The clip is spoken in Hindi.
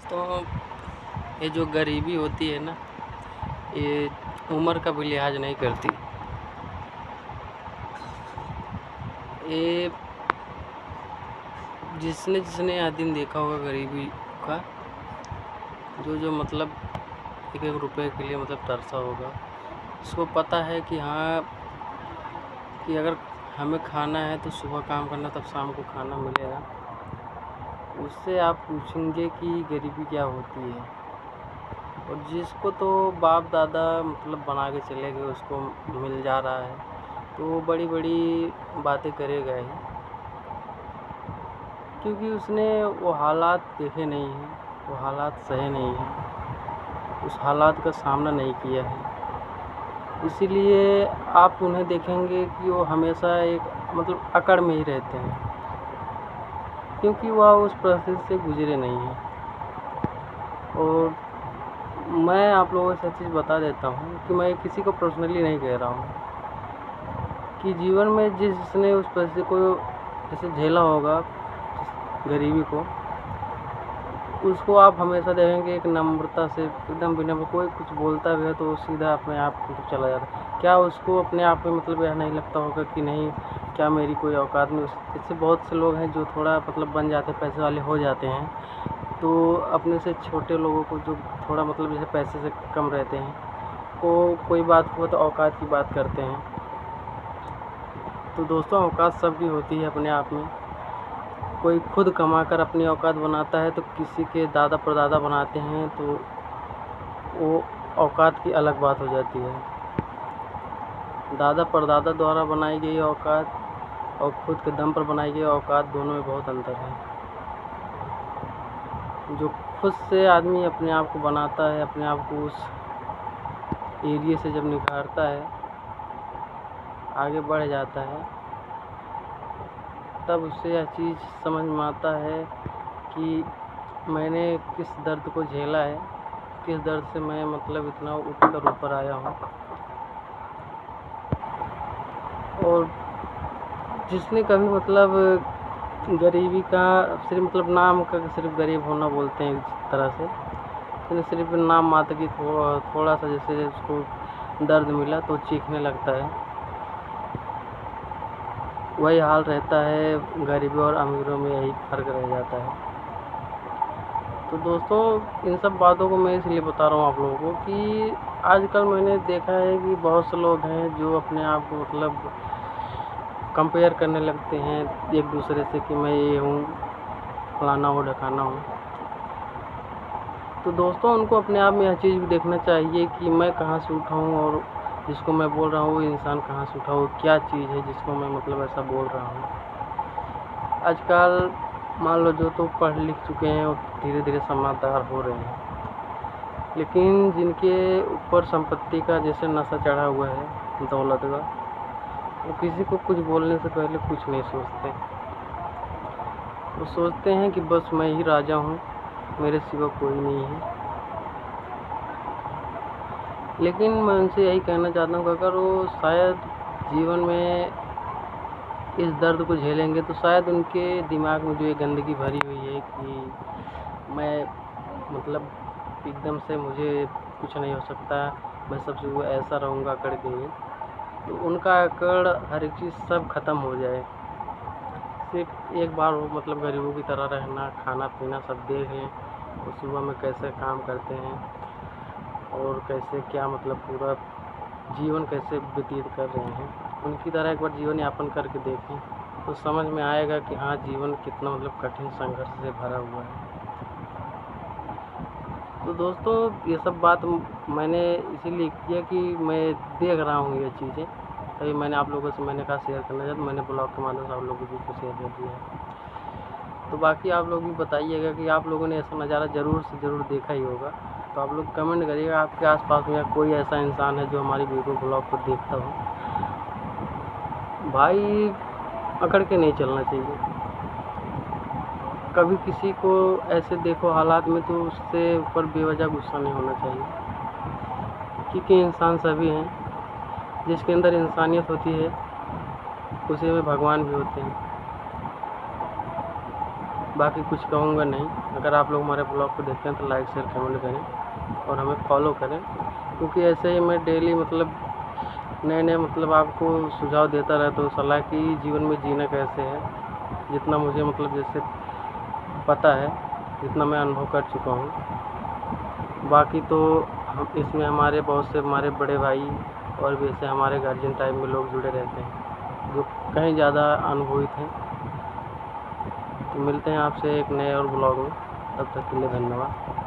तो ये जो गरीबी होती है ना, ये उम्र का भी लिहाज नहीं करती। ये जिसने जिसने यह दिन देखा होगा गरीबी का, जो जो मतलब एक एक रुपए के लिए मतलब तरसा होगा, उसको पता है कि हाँ, कि अगर हमें खाना है तो सुबह काम करना तब शाम को खाना मिलेगा। उससे आप पूछेंगे कि गरीबी क्या होती है। और जिसको तो बाप दादा मतलब बना के चले गए, उसको मिल जा रहा है, तो वो बड़ी बड़ी बातें करेगा ही, क्योंकि उसने वो हालात देखे नहीं हैं, वो हालात सहे नहीं हैं, उस हालात का सामना नहीं किया है। इसीलिए आप उन्हें देखेंगे कि वो हमेशा एक मतलब अकड़ में ही रहते हैं, क्योंकि वह उस परिस्थिति से गुजरे नहीं हैं। और मैं आप लोगों से चीज़ बता देता हूँ कि मैं किसी को पर्सनली नहीं कह रहा हूँ, कि जीवन में जिसने उस परिस्थिति को जैसे झेला होगा, गरीबी को, उसको आप हमेशा देखेंगे एक नम्रता से, एकदम विनम्र। कोई कुछ बोलता भी है तो वो सीधा अपने आप मतलब चला जाता है। क्या उसको अपने आप में मतलब यह नहीं लगता होगा कि नहीं, क्या मेरी कोई औकात नहीं। इससे बहुत से लोग हैं जो थोड़ा मतलब बन जाते हैं, पैसे वाले हो जाते हैं, तो अपने से छोटे लोगों को जो थोड़ा मतलब जैसे पैसे से कम रहते हैं, को कोई बात हो तो औकात की बात करते हैं। तो दोस्तों, औकात सबकी होती है अपने आप में। कोई खुद कमाकर अपनी औकात बनाता है, तो किसी के दादा परदादा बनाते हैं, तो वो औकात की अलग बात हो जाती है। दादा परदादा द्वारा बनाई गई औकात और खुद के दम पर बनाई गई औकात, दोनों में बहुत अंतर है। जो खुद से आदमी अपने आप को बनाता है, अपने आप को उस एरिया से जब निखारता है, आगे बढ़ जाता है, तब उससे यह चीज़ समझ में आता है कि मैंने किस दर्द को झेला है, किस दर्द से मैं मतलब इतना उठकर ऊपर आया हूँ। और जिसने कभी मतलब गरीबी का सिर्फ मतलब नाम का सिर्फ गरीब होना बोलते हैं इस तरह से, तो सिर्फ नाम मात्र की थोड़ा सा जैसे उसको दर्द मिला तो चीखने लगता है, वही हाल रहता है। गरीबी और अमीरों में यही फ़र्क रह जाता है। तो दोस्तों, इन सब बातों को मैं इसलिए बता रहा हूँ आप लोगों को कि आजकल मैंने देखा है कि बहुत से लोग हैं जो अपने आप को मतलब कंपेयर करने लगते हैं एक दूसरे से, कि मैं ये हूँ, फलाना हूँ, ढकाना हूँ। तो दोस्तों, उनको अपने आप में यह चीज़ भी देखना चाहिए कि मैं कहाँ से उठा हूँ, और जिसको मैं बोल रहा हूँ वो इंसान कहाँ से उठा हो, क्या चीज़ है जिसको मैं मतलब ऐसा बोल रहा हूँ। आजकल मान लो जो तो पढ़ लिख चुके हैं वो धीरे धीरे समझदार हो रहे हैं, लेकिन जिनके ऊपर संपत्ति का जैसे नशा चढ़ा हुआ है, दौलत का, वो किसी को कुछ बोलने से पहले कुछ नहीं सोचते। वो सोचते हैं कि बस मैं ही राजा हूँ, मेरे सिवा कोई नहीं है। लेकिन मैं उनसे यही कहना चाहता हूँ कि अगर वो शायद जीवन में इस दर्द को झेलेंगे, तो शायद उनके दिमाग में जो ये गंदगी भरी हुई है कि मैं मतलब एकदम से मुझे कुछ नहीं हो सकता, मैं सबसे वो ऐसा रहूँगा अकड़ के ही, तो उनका अकड़ हर एक चीज़ सब ख़त्म हो जाए। सिर्फ एक बार वो मतलब गरीबों की तरह रहना, खाना पीना सब देख लें, और सुबह में कैसे काम करते हैं और कैसे क्या मतलब पूरा जीवन कैसे व्यतीत कर रहे हैं, उनकी तरह एक बार जीवन यापन करके देखें, तो समझ में आएगा कि हाँ, जीवन कितना मतलब कठिन संघर्ष से भरा हुआ है। तो दोस्तों, ये सब बात मैंने इसीलिए किया कि मैं देख रहा हूँ ये चीज़ें, तभी मैंने आप लोगों से मैंने कहा शेयर करना चाहिए, तो मैंने ब्लॉग के माध्यम से आप लोगों के बीच में शेयर कर दिया है। तो बाकी आप लोग भी बताइएगा कि आप लोगों ने ऐसा नज़ारा ज़रूर से ज़रूर देखा ही होगा, तो आप लोग कमेंट करिएगा आपके आसपास में कोई ऐसा इंसान है जो हमारी वीडियो ब्लॉग को देखता हो। भाई, अकड़ के नहीं चलना चाहिए। कभी किसी को ऐसे देखो हालात में, तो उससे ऊपर बेवजह गुस्सा नहीं होना चाहिए, क्योंकि इंसान सभी हैं। जिसके अंदर इंसानियत होती है, उसी में भगवान भी होते हैं। बाकी कुछ कहूँगा नहीं। अगर आप लोग हमारे ब्लॉग को देखते हैं तो लाइक शेयर कमेंट करें और हमें फॉलो करें, क्योंकि ऐसे ही मैं डेली मतलब नए मतलब आपको सुझाव देता रहता हूँ सलाह कि जीवन में जीना कैसे है, जितना मुझे मतलब जैसे पता है, जितना मैं अनुभव कर चुका हूँ। बाकी तो हम इसमें हमारे बहुत से हमारे बड़े भाई और भी ऐसे हमारे गार्जियन टाइप में लोग जुड़े रहते हैं जो कहीं ज़्यादा अनुभवित हैं। तो मिलते हैं आपसे एक नए और ब्लॉग में, तब तक के लिए धन्यवाद।